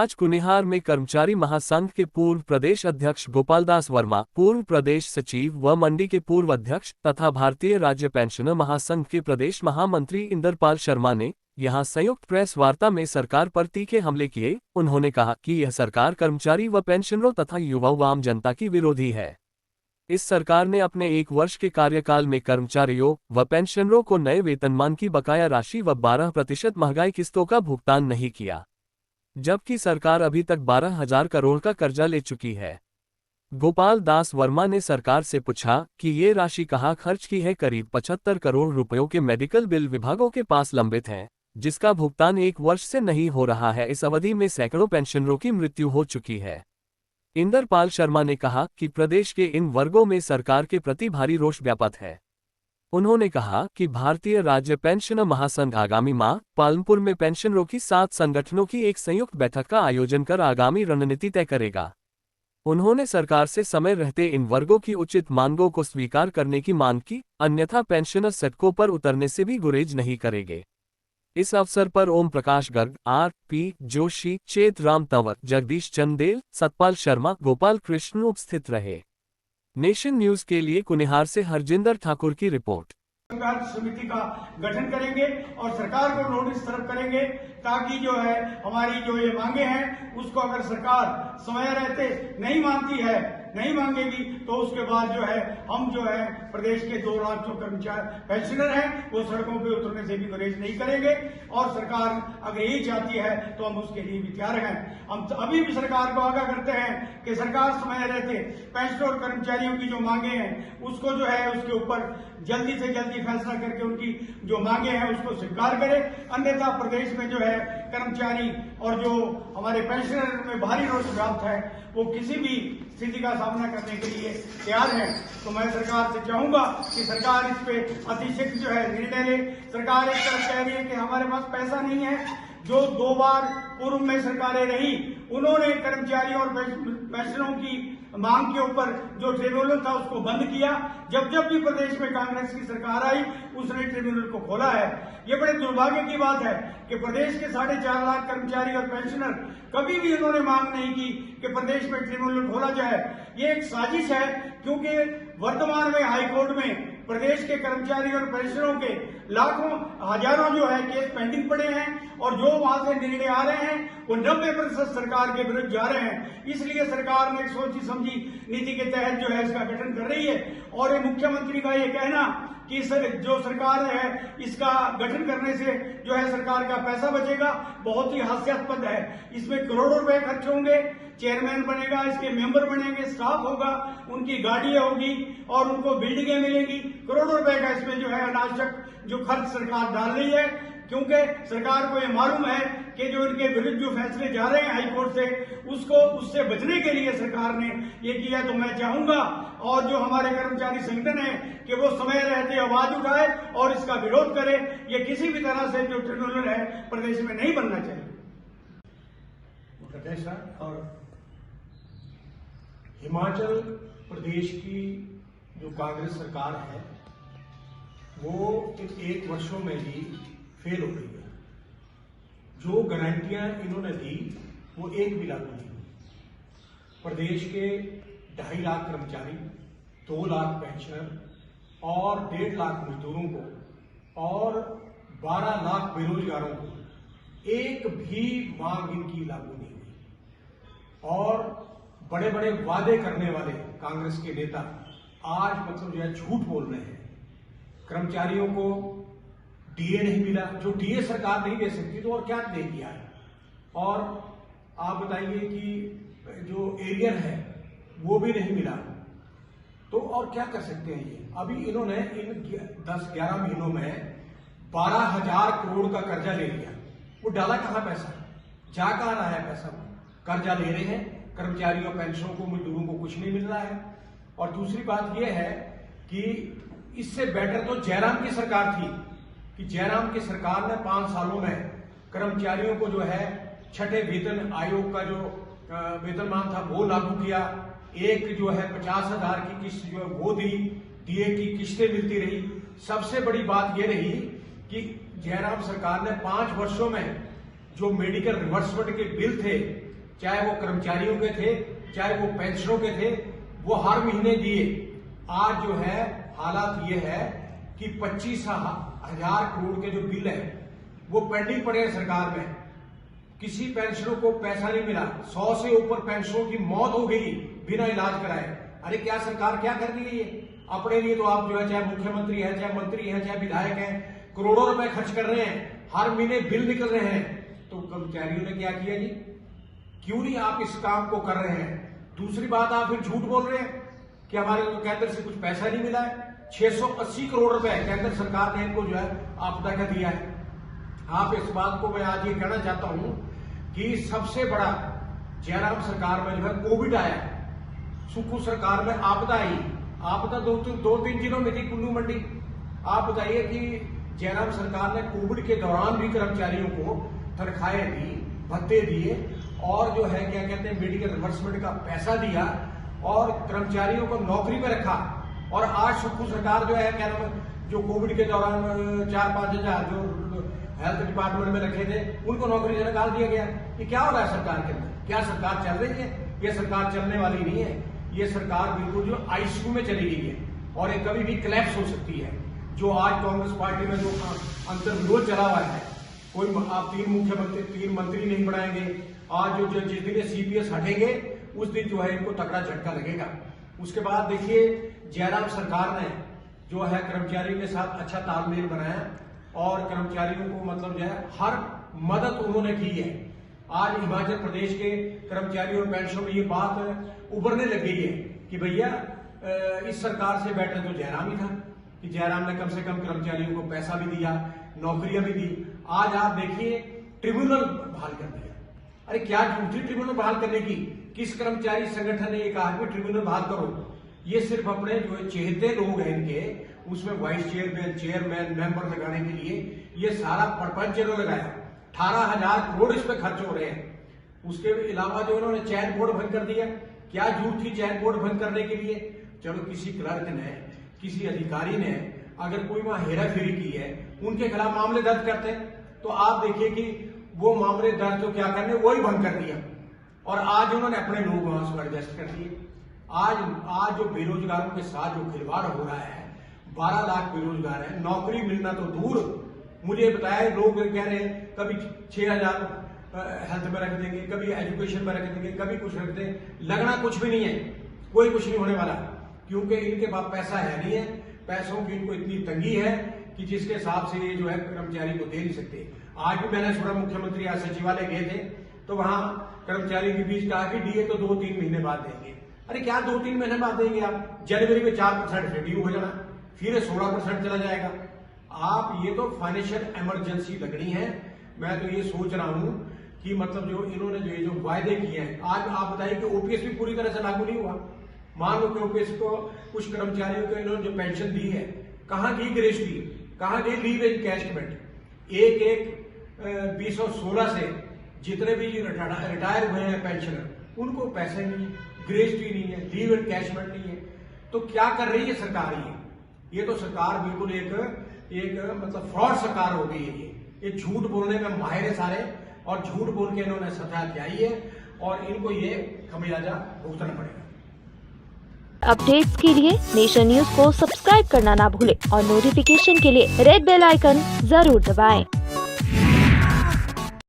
आज कुनिहार में कर्मचारी महासंघ के पूर्व प्रदेश अध्यक्ष गोपालदास वर्मा, पूर्व प्रदेश सचिव व मंडी के पूर्व अध्यक्ष तथा भारतीय राज्य पेंशनर महासंघ के प्रदेश महामंत्री इंदरपाल शर्मा ने यहां संयुक्त प्रेस वार्ता में सरकार पर तीखे हमले किए। उन्होंने कहा कि यह सरकार कर्मचारी व पेंशनरों तथा युवा व आम जनता की विरोधी है। इस सरकार ने अपने 1 वर्ष के कार्यकाल में कर्मचारियों व पेंशनरों को नए वेतनमान की बकाया राशि व 12% महंगाई किस्तों का भुगतान नहीं किया, जबकि सरकार अभी तक 12,000 करोड़ का कर्जा ले चुकी है। गोपाल दास वर्मा ने सरकार से पूछा कि ये राशि कहाँ खर्च की है। करीब 75 करोड़ रुपयों के मेडिकल बिल विभागों के पास लंबित हैं, जिसका भुगतान 1 वर्ष से नहीं हो रहा है। इस अवधि में सैकड़ों पेंशनरों की मृत्यु हो चुकी है। इंदरपाल शर्मा ने कहा कि प्रदेश के इन वर्गों में सरकार के प्रति भारी रोष व्याप्त है। उन्होंने कहा कि भारतीय राज्य पेंशनर महासंघ आगामी माह पालमपुर में पेंशनरों की 7 संगठनों की एक संयुक्त बैठक का आयोजन कर आगामी रणनीति तय करेगा। उन्होंने सरकार से समय रहते इन वर्गों की उचित मांगों को स्वीकार करने की मांग की, अन्यथा पेंशनर सड़कों पर उतरने से भी गुरेज नहीं करेंगे। इस अवसर पर ओम प्रकाश गर्ग, आर.पी. जोशी, चेत राम तंवर, जगदीश चंदेल, सतपाल शर्मा, गोपाल कृष्ण उपस्थित रहे। नेशन न्यूज के लिए कुनिहार से हरजिंदर ठाकुर की रिपोर्ट। संघर्ष समिति का गठन करेंगे और सरकार को नोटिस सर्व करेंगे, ताकि जो है हमारी जो ये मांगे हैं उसको अगर सरकार समय रहते नहीं मानती है, नहीं मांगेगी, तो उसके बाद जो है हम जो है प्रदेश के 2 लाख जो कर्मचारी पेंशनर हैं वो सड़कों पे उतरने से भी गुरेज नहीं करेंगे। और सरकार अगर यही चाहती है तो हम उसके लिए भी तैयार हैं। हम अभी भी सरकार को आगाह करते हैं कि सरकार समय रहते पेंशनर और कर्मचारियों की जो मांगे हैं उसको जो है उसके ऊपर जल्दी से जल्दी फैसला करके उनकी जो मांगे हैं उसको स्वीकार करे, अन्यथा प्रदेश में जो है कर्मचारी और जो हमारे पेंशनर में भारी रोष व्याप्त है वो किसी भी स्थिति का सामना करने के लिए तैयार है। तो मैं सरकार से चाहूंगा कि सरकार इस पे अतिशीघ्र जो है निर्णय ले। सरकार एक तरफ कह रही है कि हमारे पास पैसा नहीं है। जो 2 बार पूर्व में सरकारें रही उन्होंने कर्मचारी और पेंशनरों की मांग के ऊपर जो ट्रिब्यूनल था उसको बंद किया। जब जब भी प्रदेश में कांग्रेस की सरकार आई उसने ट्रिब्यूनल को खोला है। ये बड़े दुर्भाग्य की बात है कि प्रदेश के 4.5 लाख कर्मचारी और पेंशनर कभी भी उन्होंने मांग नहीं की कि प्रदेश में ट्रिब्यूनल खोला जाए। ये एक साजिश है, क्योंकि वर्तमान में हाईकोर्ट में प्रदेश के कर्मचारी और पेंशनरों के लाखों हजारों जो है केस पेंडिंग पड़े हैं और जो वहां से निर्णय आ रहे हैं वो 90% सरकार के विरुद्ध जा रहे हैं। इसलिए सरकार ने एक सोची समझी नीति के तहत जो है इसका गठन कर रही है। और ये मुख्यमंत्री का ये कहना कि जो सरकार है इसका गठन करने से जो है सरकार का पैसा बचेगा, बहुत ही हास्यास्पद है। इसमें करोड़ों रुपए खर्च होंगे, चेयरमैन बनेगा, इसके मेंबर बनेंगे, स्टाफ होगा, उनकी गाड़ियां होगी और उनको बिल्डिंगें मिलेंगी। करोड़ों रुपए का इसमें जो है अनावश्यक जो खर्च सरकार डाल रही है, क्योंकि सरकार को ये मालूम है कि जो इनके विरुद्ध जो फैसले जा रहे हैं हाईकोर्ट से उससे बचने के लिए सरकार ने ये किया। तो मैं चाहूंगा और जो हमारे कर्मचारी संगठन है कि वो समय रहते आवाज उठाए और इसका विरोध करे। ये किसी भी तरह से जो ट्रिब्यूनल है प्रदेश में नहीं बनना चाहिए। प्रदेश और हिमाचल प्रदेश की जो कांग्रेस सरकार है वो एक वर्षों में ही फेल हो गई है। जो गारंटियां इन्होंने दी वो एक भी लागू नहीं हुई। प्रदेश के 2.5 लाख कर्मचारी, 2 लाख पेंशनर और 1.5 लाख मजदूरों को और 12 लाख बेरोजगारों को एक भी मांग इनकी लागू नहीं हुई। और बड़े बड़े वादे करने वाले कांग्रेस के नेता आज मतलब जो है झूठ बोल रहे हैं। कर्मचारियों को डीए नहीं मिला, जो डीए सरकार नहीं दे सकती तो और क्या देगी यार। और आप बताइए कि जो एरियर है वो भी नहीं मिला, तो और क्या कर सकते हैं ये। अभी इन्होंने इन 10-11 महीनों में 12,000 करोड़ का कर्जा ले लिया। वो डाला कहां पैसा, जा कहां रहा है पैसा। कर्जा ले रहे हैं, कर्मचारियों, पेंशनों को, मजदूरों को कुछ नहीं मिल रहा है। और दूसरी बात यह है कि इससे बेटर तो जयराम की सरकार थी कि जयराम की सरकार ने 5 सालों में कर्मचारियों को जो है 6ठे वेतन आयोग का जो वेतनमान था वो लागू किया। एक जो है 50,000 की किस्त जो है वो दी, डीए की किस्तें मिलती रही। सबसे बड़ी बात यह रही कि जयराम सरकार ने 5 वर्षों में जो मेडिकल रिवर्समेंट के बिल थे चाहे वो कर्मचारियों के थे, चाहे वो पेंशनरों के थे, वो हर महीने दिए। आज जो है हालात ये है कि 25,000 करोड़ के जो बिल है वो पेंडिंग पड़े हैं सरकार में। किसी पेंशनरों को पैसा नहीं मिला, 100 से ऊपर पेंशनरों की मौत हो गई बिना इलाज कराए। अरे क्या सरकार क्या कर रही है ये? अपने लिए तो आप जो है चाहे मुख्यमंत्री है, चाहे मंत्री है, चाहे विधायक है, करोड़ों रुपए खर्च कर रहे हैं, हर महीने बिल निकल रहे हैं। तो कर्मचारियों ने क्या किया जी? क्यों नहीं आप इस काम को कर रहे हैं? दूसरी बात, आप फिर झूठ बोल रहे हैं कि हमारे को केंद्र से कुछ पैसा नहीं मिला है। 680 करोड़ रुपए केंद्र सरकार ने इनको जो है आपदा का दिया है। आप इस बात को मैं आज ये कहना चाहता हूं कि सबसे बड़ा जयराम सरकार में जो है कोविड आया, सुक्खू सरकार में आपदा आई। आपदा दो तीन दिनों में थी कुल्लू मंडी। आप बताइए कि जयराम सरकार ने कोविड के दौरान भी कर्मचारियों को तनख्वाहें दी, भत्ते दिए और जो है क्या कहते हैं मेडिकल रिवर्समेंट का पैसा दिया और कर्मचारियों को नौकरी पे रखा। और आज सुक्खू सरकार जो है क्या नाम है, जो कोविड के दौरान 4-5 हजार जो हेल्थ डिपार्टमेंट में रखे थे उनको नौकरी से निकाल दिया गया। ये क्या हो रहा है सरकार के अंदर? क्या सरकार चल रही है? ये सरकार चलने वाली नहीं है। ये सरकार बिल्कुल जो आईसीयू में चली गई है और ये कभी भी क्लैप्स हो सकती है। जो आज कांग्रेस पार्टी में जो अंतर्विरोध चला हुआ है, कोई आप 3 मुख्यमंत्री 3 मंत्री नहीं बनाएंगे। आज जो जिस दिन सीपीएस हटेंगे उस दिन जो है इनको तगड़ा झटका लगेगा। उसके बाद देखिए जयराम सरकार ने जो है कर्मचारियों के साथ अच्छा तालमेल बनाया और कर्मचारियों को मतलब जो है हर मदद उन्होंने की है। आज हिमाचल प्रदेश के कर्मचारियों और पेंशनरों में ये बात उभरने लग गई है कि भैया इस सरकार से बेटर तो जयराम ही था कि जयराम ने कम से कम कर्मचारियों को पैसा भी दिया, नौकरियां भी दी। आज आप देखिए ट्रिब्यूनल बहाल कर दिया। अरे क्या जरूरत थी ट्रिब्यूनल बहाल करने की? किस कर्मचारी संगठन ने कहा कि ट्रिब्यूनल बहाल करो? ये सिर्फ अपने जो चहेते लोग हैं इनके उसमें वाइस चेयरमैन, चेयरमैन, मेंबर लगाने के लिए ये सारा प्रपंच इन्होंने लगाया। 18,000 करोड़ इस पे खर्च हो रहे हैं। उसके अलावा जो इन्होंने चयन बोर्ड भंग कर दिया। क्या जरूरत थी चयन बोर्ड भंग करने के लिए? चलो किसी क्लर्क ने, किसी अधिकारी ने अगर कोई वहां हेराफेरी की है उनके खिलाफ मामले दर्ज करते तो आप देखिए कि वो मामले दर्ज तो क्या करने वही भंग कर दिया और आज उन्होंने अपने लोग वहां से एडजस्ट कर दिए। आज जो बेरोजगारों के साथ जो खिलवाड़ हो रहा है, 12 लाख बेरोजगार है, नौकरी मिलना तो दूर। मुझे बताया लोग कह रहे हैं कभी 6,000 हेल्थ में रख देंगे, कभी एजुकेशन में रख देंगे, कभी कुछ रख देंगे। लगना कुछ भी नहीं है, कोई कुछ नहीं होने वाला क्योंकि इनके पास पैसा है नहीं है। पैसों की इनको इतनी तंगी है कि जिसके हिसाब से ये जो है कर्मचारी को दे नहीं सकते। आज भी मैंने सुना मुख्यमंत्री आज सचिवालय गए थे तो वहां कर्मचारी के बीच कहा कि डीए तो 2-3 महीने बाद देंगे। अरे क्या 2-3 महीने बाद देंगे? आप जनवरी में 4% से ड्यू हो जाना, फिर 16% चला जाएगा। आप ये तो फाइनेंशियल इमरजेंसी लगनी है। मैं तो ये सोच रहा हूं कि मतलब जो इन्होंने जो वायदे किए हैं, आज आप बताइए कि ओपीएस भी पूरी तरह से लागू नहीं हुआ। मान लो कि ओपीएस को कुछ कर्मचारियों को इन्होंने जो पेंशन दी है, कहां गई ग्रेच्युटी, कहां गई लीव एनकैशमेंट? एक 2016 से जितने भी रिटायर हुए हैं पेंशनर उनको पैसे नहीं, ग्रेच्युटी नहीं है, लीव एनकैशमेंट नहीं है। तो क्या कर रही है सरकार? ये तो सरकार बिल्कुल एक मतलब फ्रॉड सरकार हो गई है। ये झूठ बोलने में माहिर है सारे और झूठ बोल के इन्होंने सत्ता कियाई है और इनको ये खमियाजा भुगतना पड़ेगा। अपडेट्स के लिए नेशन न्यूज को सब्सक्राइब करना ना भूलें और नोटिफिकेशन के लिए रेड बेल आइकन जरूर दबाएं।